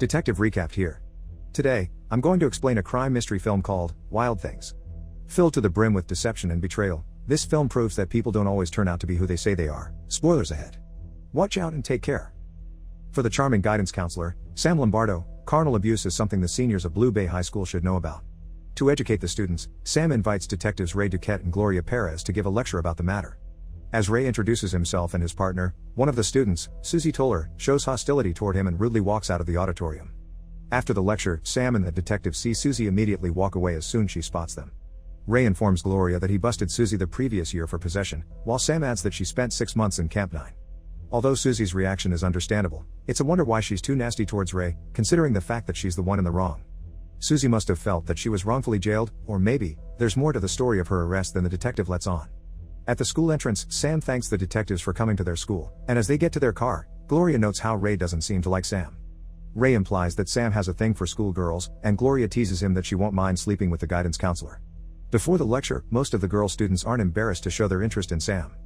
Detective recap here. Today, I'm going to explain a crime mystery film called Wildthings. Filled to the brim with deception and betrayal, this film proves that people don't always turn out to be who they say they are. Spoilers ahead. Watch out and take care. For the charming guidance counselor, Sam Lombardo, carnal abuse is something the seniors of Blue Bay High School should know about. To educate the students, Sam invites detectives Ray Duquette and Gloria Perez to give a lecture about the matter. As Ray introduces himself and his partner, one of the students, Susie Toller, shows hostility toward him and rudely walks out of the auditorium. After the lecture, Sam and the detective see Susie immediately walk away as soon as she spots them. Ray informs Gloria that he busted Susie the previous year for possession, while Sam adds that she spent 6 months in Camp 9. Although Susie's reaction is understandable, it's a wonder why she's too nasty towards Ray, considering the fact that she's the one in the wrong. Susie must have felt that she was wrongfully jailed, or maybe, there's more to the story of her arrest than the detective lets on. At the school entrance, Sam thanks the detectives for coming to their school, and as they get to their car, Gloria notes how Ray doesn't seem to like Sam. Ray implies that Sam has a thing for schoolgirls, and Gloria teases him that she won't mind sleeping with the guidance counselor. Before the lecture, most of the girl students aren't embarrassed to show their interest in Sam.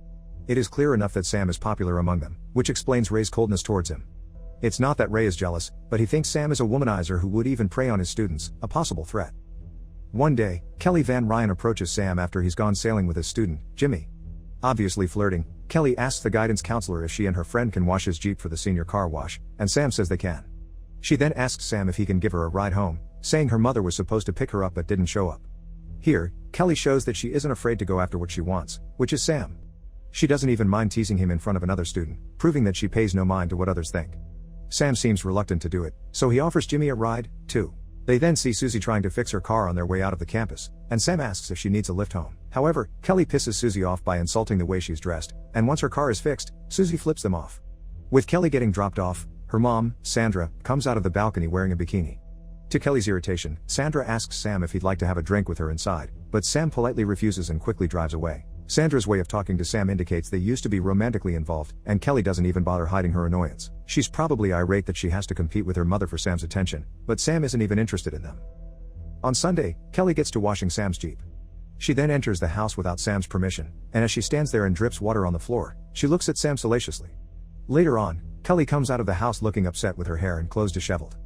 It is clear enough that Sam is popular among them, which explains Ray's coldness towards him. It's not that Ray is jealous, but he thinks Sam is a womanizer who would even prey on his students, a possible threat. One day, Kelly Van Ryan approaches Sam after he's gone sailing with his student, Jimmy. Obviously flirting, Kelly asks the guidance counselor if she and her friend can wash his Jeep for the senior car wash, and Sam says they can. She then asks Sam if he can give her a ride home, saying her mother was supposed to pick her up but didn't show up. Here, Kelly shows that she isn't afraid to go after what she wants, which is Sam. She doesn't even mind teasing him in front of another student, proving that she pays no mind to what others think. Sam seems reluctant to do it, so he offers Jimmy a ride, too. They then see Susie trying to fix her car on their way out of the campus, and Sam asks if she needs a lift home. However, Kelly pisses Susie off by insulting the way she's dressed, and once her car is fixed, Susie flips them off. With Kelly getting dropped off, her mom, Sandra, comes out of the balcony wearing a bikini. To Kelly's irritation, Sandra asks Sam if he'd like to have a drink with her inside, but Sam politely refuses and quickly drives away. Sandra's way of talking to Sam indicates they used to be romantically involved, and Kelly doesn't even bother hiding her annoyance. She's probably irate that she has to compete with her mother for Sam's attention, but Sam isn't even interested in them. On Sunday, Kelly gets to washing Sam's Jeep. She then enters the house without Sam's permission, and as she stands there and drips water on the floor, she looks at Sam salaciously. Later on, Kelly comes out of the house looking upset with her hair and clothes disheveled.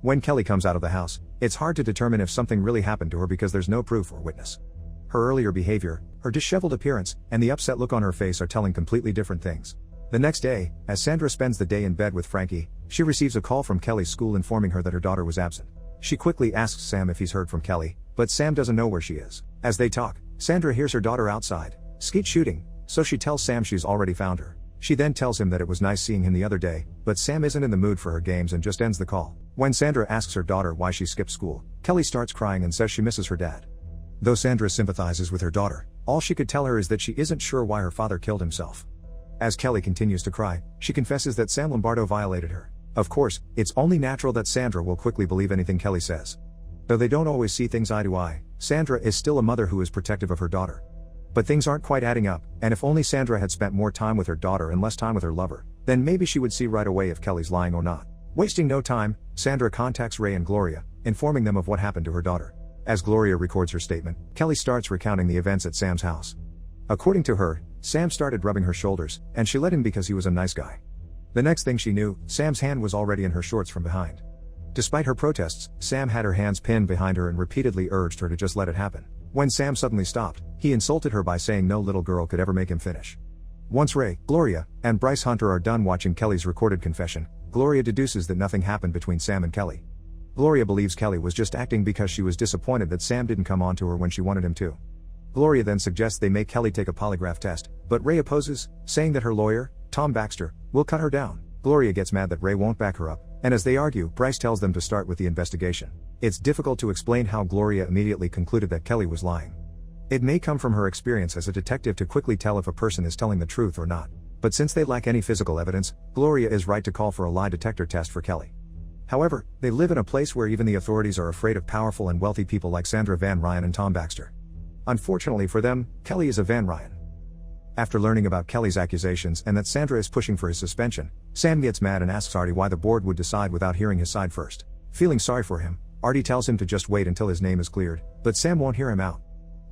When Kelly comes out of the house, it's hard to determine if something really happened to her because there's no proof or witness. Her earlier behavior, her disheveled appearance, and the upset look on her face are telling completely different things. The next day, as Sandra spends the day in bed with Frankie, she receives a call from Kelly's school informing her that her daughter was absent. She quickly asks Sam if he's heard from Kelly, but Sam doesn't know where she is. As they talk, Sandra hears her daughter outside, skeet shooting, so she tells Sam she's already found her. She then tells him that it was nice seeing him the other day, but Sam isn't in the mood for her games and just ends the call. When Sandra asks her daughter why she skipped school, Kelly starts crying and says she misses her dad. Though Sandra sympathizes with her daughter, all she could tell her is that she isn't sure why her father killed himself. As Kelly continues to cry, she confesses that Sam Lombardo violated her. Of course, it's only natural that Sandra will quickly believe anything Kelly says. Though they don't always see things eye to eye, Sandra is still a mother who is protective of her daughter. But things aren't quite adding up, and if only Sandra had spent more time with her daughter and less time with her lover, then maybe she would see right away if Kelly's lying or not. Wasting no time, Sandra contacts Ray and Gloria, informing them of what happened to her daughter. As Gloria records her statement, Kelly starts recounting the events at Sam's house. According to her, Sam started rubbing her shoulders, and she let him because he was a nice guy. The next thing she knew, Sam's hand was already in her shorts from behind. Despite her protests, Sam had her hands pinned behind her and repeatedly urged her to just let it happen. When Sam suddenly stopped, he insulted her by saying no little girl could ever make him finish. Once Ray, Gloria, and Bryce Hunter are done watching Kelly's recorded confession, Gloria deduces that nothing happened between Sam and Kelly. Gloria believes Kelly was just acting because she was disappointed that Sam didn't come on to her when she wanted him to. Gloria then suggests they make Kelly take a polygraph test, but Ray opposes, saying that her lawyer, Tom Baxter, will cut her down. Gloria gets mad that Ray won't back her up, and as they argue, Bryce tells them to start with the investigation. It's difficult to explain how Gloria immediately concluded that Kelly was lying. It may come from her experience as a detective to quickly tell if a person is telling the truth or not, but since they lack any physical evidence, Gloria is right to call for a lie detector test for Kelly. However, they live in a place where even the authorities are afraid of powerful and wealthy people like Sandra Van Ryan and Tom Baxter. Unfortunately for them, Kelly is a Van Ryan. After learning about Kelly's accusations and that Sandra is pushing for his suspension, Sam gets mad and asks Artie why the board would decide without hearing his side first. Feeling sorry for him, Artie tells him to just wait until his name is cleared, but Sam won't hear him out.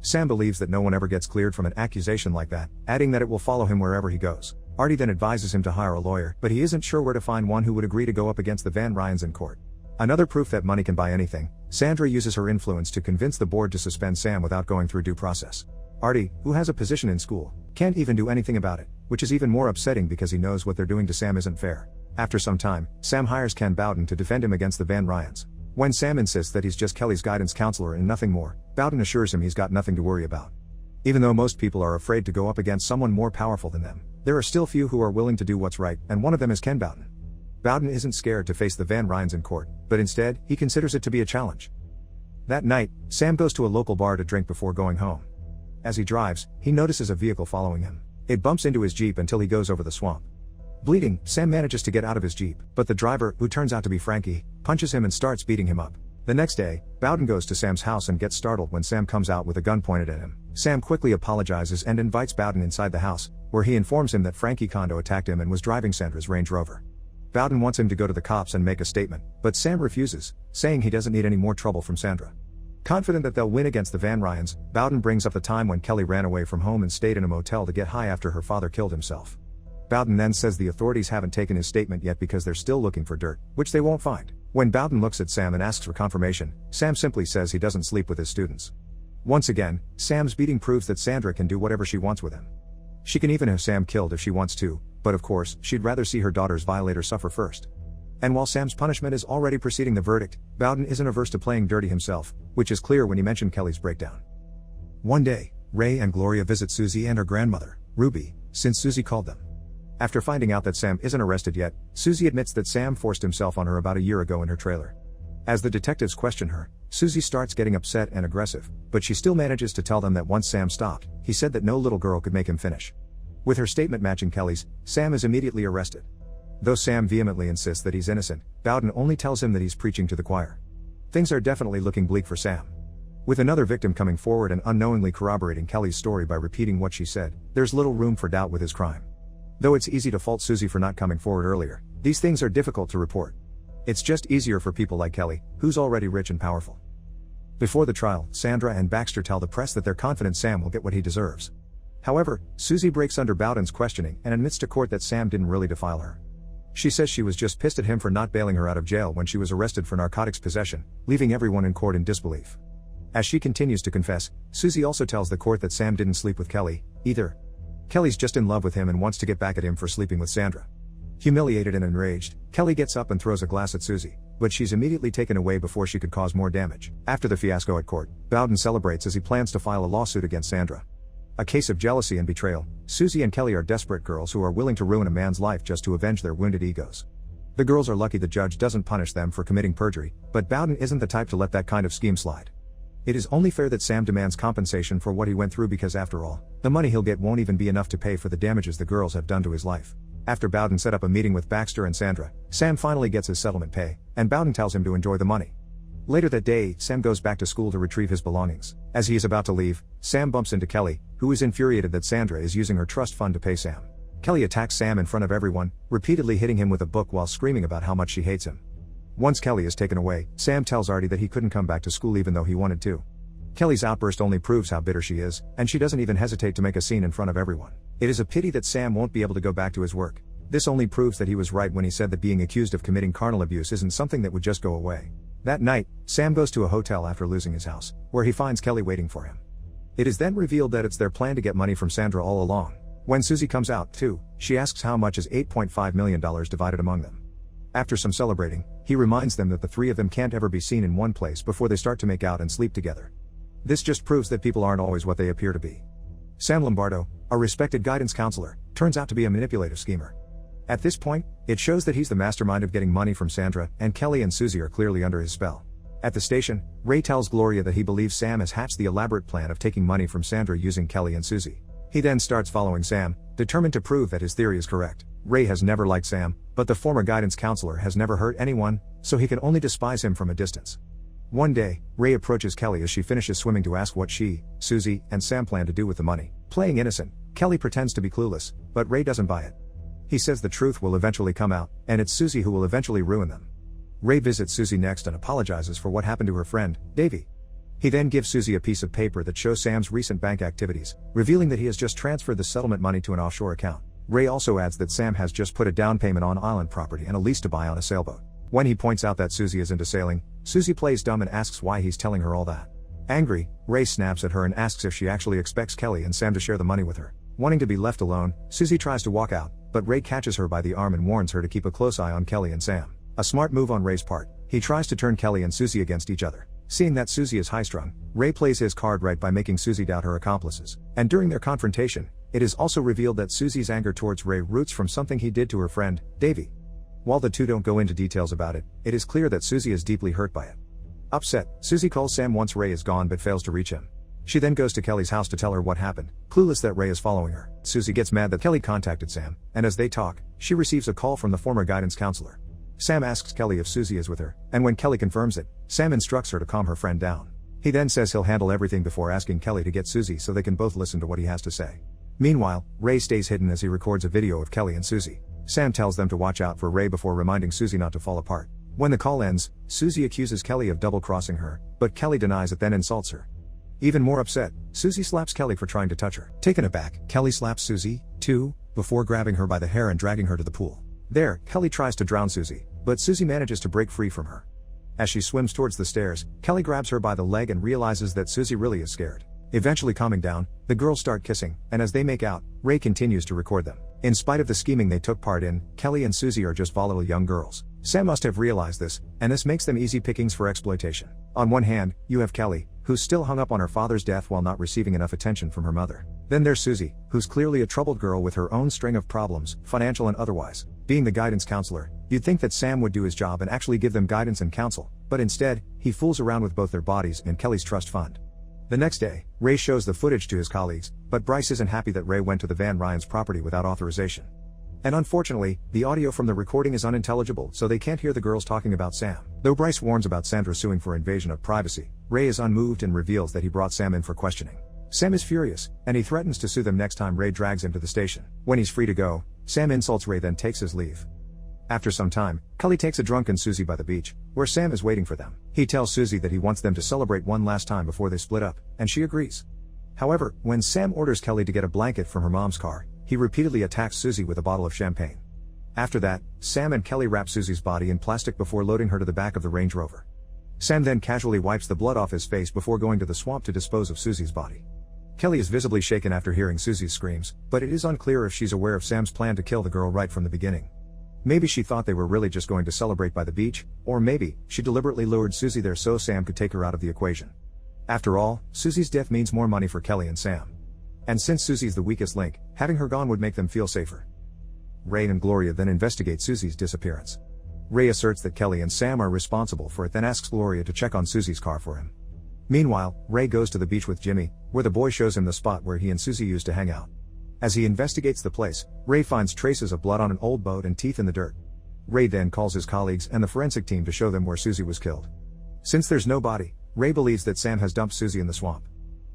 Sam believes that no one ever gets cleared from an accusation like that, adding that it will follow him wherever he goes. Artie then advises him to hire a lawyer, but he isn't sure where to find one who would agree to go up against the Van Ryans in court. Another proof that money can buy anything, Sandra uses her influence to convince the board to suspend Sam without going through due process. Artie, who has a position in school, can't even do anything about it, which is even more upsetting because he knows what they're doing to Sam isn't fair. After some time, Sam hires Ken Bowden to defend him against the Van Ryans. When Sam insists that he's just Kelly's guidance counselor and nothing more, Bowden assures him he's got nothing to worry about. Even though most people are afraid to go up against someone more powerful than them, there are still few who are willing to do what's right, and one of them is Ken Bowden. Bowden isn't scared to face the Van Ryans in court, but instead, he considers it to be a challenge. That night, Sam goes to a local bar to drink before going home. As he drives, he notices a vehicle following him. It bumps into his Jeep until he goes over the swamp. Bleeding, Sam manages to get out of his Jeep, but the driver, who turns out to be Frankie, punches him and starts beating him up. The next day, Bowden goes to Sam's house and gets startled when Sam comes out with a gun pointed at him. Sam quickly apologizes and invites Bowden inside the house, where he informs him that Frankie Kondo attacked him and was driving Sandra's Range Rover. Bowden wants him to go to the cops and make a statement, but Sam refuses, saying he doesn't need any more trouble from Sandra. Confident that they'll win against the Van Ryans, Bowden brings up the time when Kelly ran away from home and stayed in a motel to get high after her father killed himself. Bowden then says the authorities haven't taken his statement yet because they're still looking for dirt, which they won't find. When Bowden looks at Sam and asks for confirmation, Sam simply says he doesn't sleep with his students. Once again, Sam's beating proves that Sandra can do whatever she wants with him. She can even have Sam killed if she wants to, but of course, she'd rather see her daughter's violator suffer first. And while Sam's punishment is already preceding the verdict, Bowden isn't averse to playing dirty himself, which is clear when he mentioned Kelly's breakdown. One day, Ray and Gloria visit Susie and her grandmother, Ruby, since Susie called them. After finding out that Sam isn't arrested yet, Susie admits that Sam forced himself on her about a year ago in her trailer. As the detectives question her, Susie starts getting upset and aggressive, but she still manages to tell them that once Sam stopped, he said that no little girl could make him finish. With her statement matching Kelly's, Sam is immediately arrested. Though Sam vehemently insists that he's innocent, Bowden only tells him that he's preaching to the choir. Things are definitely looking bleak for Sam. With another victim coming forward and unknowingly corroborating Kelly's story by repeating what she said, there's little room for doubt with his crime. Though it's easy to fault Susie for not coming forward earlier, these things are difficult to report. It's just easier for people like Kelly, who's already rich and powerful. Before the trial, Sandra and Baxter tell the press that they're confident Sam will get what he deserves. However, Susie breaks under Bowden's questioning and admits to court that Sam didn't really defile her. She says she was just pissed at him for not bailing her out of jail when she was arrested for narcotics possession, leaving everyone in court in disbelief. As she continues to confess, Susie also tells the court that Sam didn't sleep with Kelly, either. Kelly's just in love with him and wants to get back at him for sleeping with Sandra. Humiliated and enraged, Kelly gets up and throws a glass at Susie, but she's immediately taken away before she could cause more damage. After the fiasco at court, Bowden celebrates as he plans to file a lawsuit against Sandra. A case of jealousy and betrayal, Susie and Kelly are desperate girls who are willing to ruin a man's life just to avenge their wounded egos. The girls are lucky the judge doesn't punish them for committing perjury, but Bowden isn't the type to let that kind of scheme slide. It is only fair that Sam demands compensation for what he went through because after all, the money he'll get won't even be enough to pay for the damages the girls have done to his life. After Bowden set up a meeting with Baxter and Sandra, Sam finally gets his settlement pay, and Bowden tells him to enjoy the money. Later that day, Sam goes back to school to retrieve his belongings. As he is about to leave, Sam bumps into Kelly, who is infuriated that Sandra is using her trust fund to pay Sam. Kelly attacks Sam in front of everyone, repeatedly hitting him with a book while screaming about how much she hates him. Once Kelly is taken away, Sam tells Artie that he couldn't come back to school even though he wanted to. Kelly's outburst only proves how bitter she is, and she doesn't even hesitate to make a scene in front of everyone. It is a pity that Sam won't be able to go back to his work. This only proves that he was right when he said that being accused of committing carnal abuse isn't something that would just go away. That night, Sam goes to a hotel after losing his house, where he finds Kelly waiting for him. It is then revealed that it's their plan to get money from Sandra all along. When Susie comes out, too, she asks how much is $8.5 million divided among them. After some celebrating, he reminds them that the three of them can't ever be seen in one place before they start to make out and sleep together. This just proves that people aren't always what they appear to be. Sam Lombardo, a respected guidance counselor, turns out to be a manipulative schemer. At this point, it shows that he's the mastermind of getting money from Sandra, and Kelly and Susie are clearly under his spell. At the station, Ray tells Gloria that he believes Sam has hatched the elaborate plan of taking money from Sandra using Kelly and Susie. He then starts following Sam, determined to prove that his theory is correct. Ray has never liked Sam, but the former guidance counselor has never hurt anyone, so he can only despise him from a distance. One day, Ray approaches Kelly as she finishes swimming to ask what she, Susie, and Sam plan to do with the money. Playing innocent, Kelly pretends to be clueless, but Ray doesn't buy it. He says the truth will eventually come out, and it's Susie who will eventually ruin them. Ray visits Susie next and apologizes for what happened to her friend, Davy. He then gives Susie a piece of paper that shows Sam's recent bank activities, revealing that he has just transferred the settlement money to an offshore account. Ray also adds that Sam has just put a down payment on island property and a lease to buy on a sailboat. When he points out that Susie is into sailing, Susie plays dumb and asks why he's telling her all that. Angry, Ray snaps at her and asks if she actually expects Kelly and Sam to share the money with her. Wanting to be left alone, Susie tries to walk out, but Ray catches her by the arm and warns her to keep a close eye on Kelly and Sam. A smart move on Ray's part, he tries to turn Kelly and Susie against each other. Seeing that Susie is high-strung, Ray plays his card right by making Susie doubt her accomplices. And during their confrontation, it is also revealed that Susie's anger towards Ray roots from something he did to her friend, Davy. While the two don't go into details about it, it is clear that Susie is deeply hurt by it. Upset, Susie calls Sam once Ray is gone but fails to reach him. She then goes to Kelly's house to tell her what happened, clueless that Ray is following her. Susie gets mad that Kelly contacted Sam, and as they talk, she receives a call from the former guidance counselor. Sam asks Kelly if Susie is with her, and when Kelly confirms it, Sam instructs her to calm her friend down. He then says he'll handle everything before asking Kelly to get Susie so they can both listen to what he has to say. Meanwhile, Ray stays hidden as he records a video of Kelly and Susie. Sam tells them to watch out for Ray before reminding Susie not to fall apart. When the call ends, Susie accuses Kelly of double-crossing her, but Kelly denies it then insults her. Even more upset, Susie slaps Kelly for trying to touch her. Taken aback, Kelly slaps Susie, too, before grabbing her by the hair and dragging her to the pool. There, Kelly tries to drown Susie, but Susie manages to break free from her. As she swims towards the stairs, Kelly grabs her by the leg and realizes that Susie really is scared. Eventually calming down, the girls start kissing, and as they make out, Ray continues to record them. In spite of the scheming they took part in, Kelly and Susie are just volatile young girls. Sam must have realized this, and this makes them easy pickings for exploitation. On one hand, you have Kelly, who's still hung up on her father's death while not receiving enough attention from her mother. Then there's Susie, who's clearly a troubled girl with her own string of problems, financial and otherwise. Being the guidance counselor, you'd think that Sam would do his job and actually give them guidance and counsel, but instead, he fools around with both their bodies and Kelly's trust fund. The next day, Ray shows the footage to his colleagues, but Bryce isn't happy that Ray went to the Van Ryan's property without authorization. And unfortunately, the audio from the recording is unintelligible, so they can't hear the girls talking about Sam. Though Bryce warns about Sandra suing for invasion of privacy, Ray is unmoved and reveals that he brought Sam in for questioning. Sam is furious, and he threatens to sue them next time Ray drags him to the station. When he's free to go, Sam insults Ray then takes his leave. After some time, Kelly takes a drunken Susie by the beach, where Sam is waiting for them. He tells Susie that he wants them to celebrate one last time before they split up, and she agrees. However, when Sam orders Kelly to get a blanket from her mom's car, he repeatedly attacks Susie with a bottle of champagne. After that, Sam and Kelly wrap Susie's body in plastic before loading her to the back of the Range Rover. Sam then casually wipes the blood off his face before going to the swamp to dispose of Susie's body. Kelly is visibly shaken after hearing Susie's screams, but it is unclear if she's aware of Sam's plan to kill the girl right from the beginning. Maybe she thought they were really just going to celebrate by the beach, or maybe she deliberately lured Susie there so Sam could take her out of the equation. After all, Susie's death means more money for Kelly and Sam. And since Susie's the weakest link, having her gone would make them feel safer. Ray and Gloria then investigate Susie's disappearance. Ray asserts that Kelly and Sam are responsible for it, then asks Gloria to check on Susie's car for him. Meanwhile, Ray goes to the beach with Jimmy, where the boy shows him the spot where he and Susie used to hang out. As he investigates the place, Ray finds traces of blood on an old boat and teeth in the dirt. Ray then calls his colleagues and the forensic team to show them where Susie was killed. Since there's no body, Ray believes that Sam has dumped Susie in the swamp.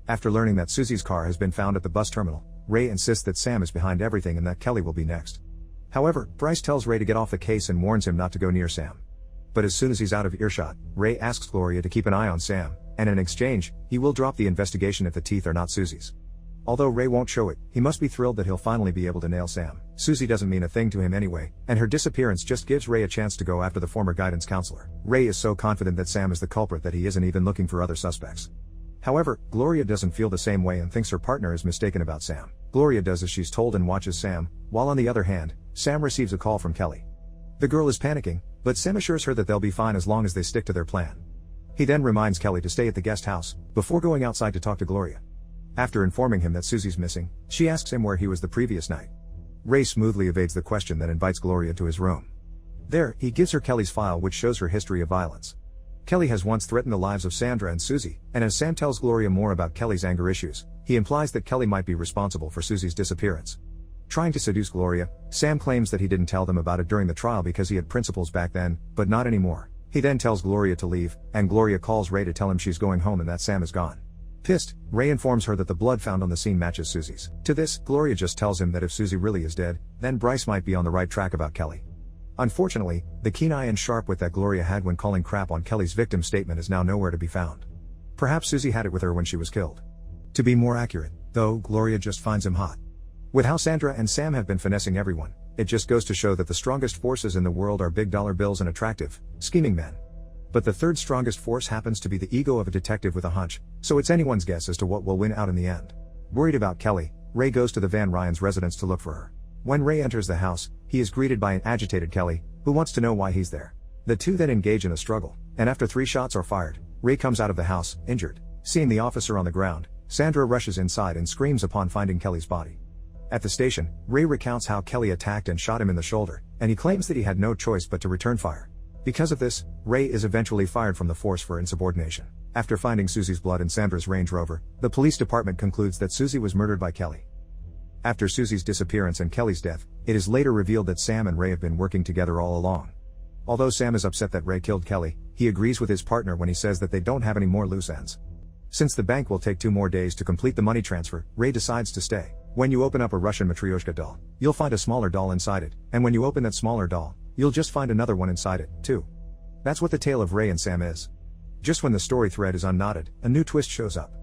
After learning that Susie's car has been found at the bus terminal, Ray insists that Sam is behind everything and that Kelly will be next. However, Bryce tells Ray to get off the case and warns him not to go near Sam. But as soon as he's out of earshot, Ray asks Gloria to keep an eye on Sam, and in exchange, he will drop the investigation if the teeth are not Susie's. Although Ray won't show it, he must be thrilled that he'll finally be able to nail Sam. Susie doesn't mean a thing to him anyway, and her disappearance just gives Ray a chance to go after the former guidance counselor. Ray is so confident that Sam is the culprit that he isn't even looking for other suspects. However, Gloria doesn't feel the same way and thinks her partner is mistaken about Sam. Gloria does as she's told and watches Sam, while on the other hand, Sam receives a call from Kelly. The girl is panicking, but Sam assures her that they'll be fine as long as they stick to their plan. He then reminds Kelly to stay at the guest house, before going outside to talk to Gloria. After informing him that Susie's missing, she asks him where he was the previous night. Ray smoothly evades the question that invites Gloria to his room. There, he gives her Kelly's file which shows her history of violence. Kelly has once threatened the lives of Sandra and Susie, and as Sam tells Gloria more about Kelly's anger issues, he implies that Kelly might be responsible for Susie's disappearance. Trying to seduce Gloria, Sam claims that he didn't tell them about it during the trial because he had principles back then, but not anymore. He then tells Gloria to leave, and Gloria calls Ray to tell him she's going home and that Sam is gone. Pissed, Ray informs her that the blood found on the scene matches Susie's. To this, Gloria just tells him that if Susie really is dead, then Bryce might be on the right track about Kelly. Unfortunately, the keen eye and sharp wit that Gloria had when calling crap on Kelly's victim statement is now nowhere to be found. Perhaps Susie had it with her when she was killed. To be more accurate, though, Gloria just finds him hot. With how Sandra and Sam have been finessing everyone, It just goes to show that the strongest forces in the world are big dollar bills and attractive, scheming men. But the third strongest force happens to be the ego of a detective with a hunch, so it's anyone's guess as to what will win out in the end. Worried about Kelly, Ray goes to the Van Ryan's residence to look for her. When Ray enters the house, he is greeted by an agitated Kelly, who wants to know why he's there. The two then engage in a struggle, and after 3 shots are fired, Ray comes out of the house, injured. Seeing the officer on the ground, Sandra rushes inside and screams upon finding Kelly's body. At the station, Ray recounts how Kelly attacked and shot him in the shoulder, and he claims that he had no choice but to return fire. Because of this, Ray is eventually fired from the force for insubordination. After finding Susie's blood in Sandra's Range Rover, the police department concludes that Susie was murdered by Kelly. After Susie's disappearance and Kelly's death, it is later revealed that Sam and Ray have been working together all along. Although Sam is upset that Ray killed Kelly, he agrees with his partner when he says that they don't have any more loose ends. Since the bank will take 2 more days to complete the money transfer, Ray decides to stay. When you open up a Russian Matryoshka doll, you'll find a smaller doll inside it, and when you open that smaller doll, you'll just find another one inside it, too. That's what the tale of Ray and Sam is. Just when the story thread is unknotted, a new twist shows up.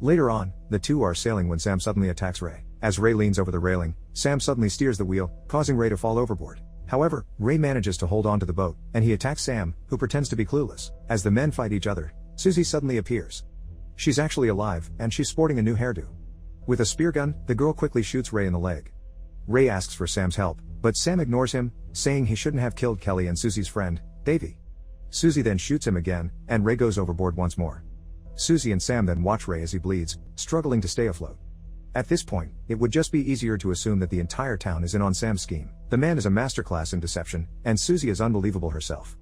Later on, the two are sailing when Sam suddenly attacks Ray. As Ray leans over the railing, Sam suddenly steers the wheel, causing Ray to fall overboard. However, Ray manages to hold on to the boat, and he attacks Sam, who pretends to be clueless. As the men fight each other, Susie suddenly appears. She's actually alive, and she's sporting a new hairdo. With a spear gun, the girl quickly shoots Ray in the leg. Ray asks for Sam's help, but Sam ignores him, saying he shouldn't have killed Kelly and Susie's friend, Davy. Susie then shoots him again, and Ray goes overboard once more. Susie and Sam then watch Ray as he bleeds, struggling to stay afloat. At this point, it would just be easier to assume that the entire town is in on Sam's scheme. The man is a masterclass in deception, and Susie is unbelievable herself.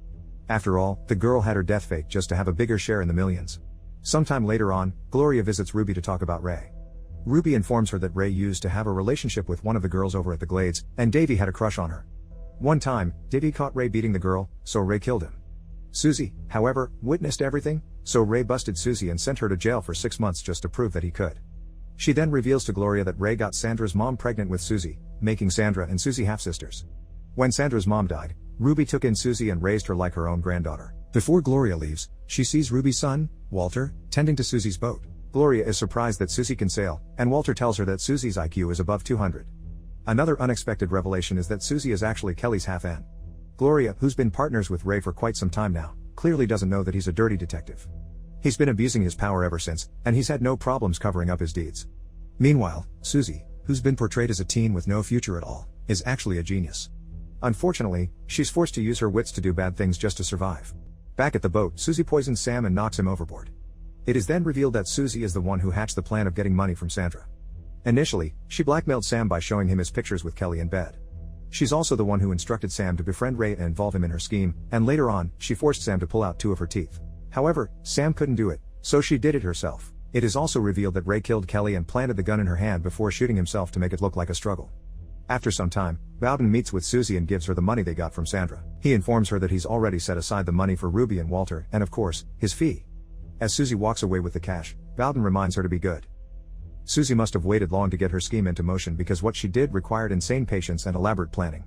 After all, the girl had her death faked just to have a bigger share in the millions. Sometime later on, Gloria visits Ruby to talk about Ray. Ruby informs her that Ray used to have a relationship with one of the girls over at the Glades, and Davy had a crush on her. One time, Davy caught Ray beating the girl, so Ray killed him. Susie, however, witnessed everything, so Ray busted Susie and sent her to jail for 6 months just to prove that he could. She then reveals to Gloria that Ray got Sandra's mom pregnant with Susie, making Sandra and Susie half-sisters. When Sandra's mom died, Ruby took in Susie and raised her like her own granddaughter. Before Gloria leaves, she sees Ruby's son, Walter, tending to Susie's boat. Gloria is surprised that Susie can sail, and Walter tells her that Susie's IQ is above 200. Another unexpected revelation is that Susie is actually Kelly's half-aunt. Gloria, who's been partners with Ray for quite some time now, clearly doesn't know that he's a dirty detective. He's been abusing his power ever since, and he's had no problems covering up his deeds. Meanwhile, Susie, who's been portrayed as a teen with no future at all, is actually a genius. Unfortunately, she's forced to use her wits to do bad things just to survive. Back at the boat, Susie poisons Sam and knocks him overboard. It is then revealed that Susie is the one who hatched the plan of getting money from Sandra. Initially, she blackmailed Sam by showing him his pictures with Kelly in bed. She's also the one who instructed Sam to befriend Ray and involve him in her scheme, and later on, she forced Sam to pull out 2 of her teeth. However, Sam couldn't do it, so she did it herself. It is also revealed that Ray killed Kelly and planted the gun in her hand before shooting himself to make it look like a struggle. After some time, Bowden meets with Susie and gives her the money they got from Sandra. He informs her that he's already set aside the money for Ruby and Walter, and of course, his fee. As Susie walks away with the cash, Bowden reminds her to be good. Susie must have waited long to get her scheme into motion because what she did required insane patience and elaborate planning.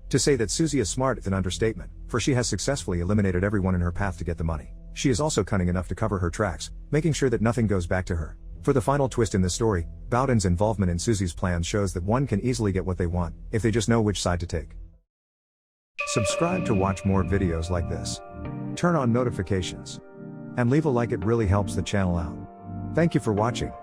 To say that Susie is smart is an understatement, for she has successfully eliminated everyone in her path to get the money. She is also cunning enough to cover her tracks, making sure that nothing goes back to her. For the final twist in this story, Bowden's involvement in Susie's plans shows that one can easily get what they want, if they just know which side to take. Subscribe to watch more videos like this. Turn on notifications. And leave a like, it really helps the channel out. Thank you for watching.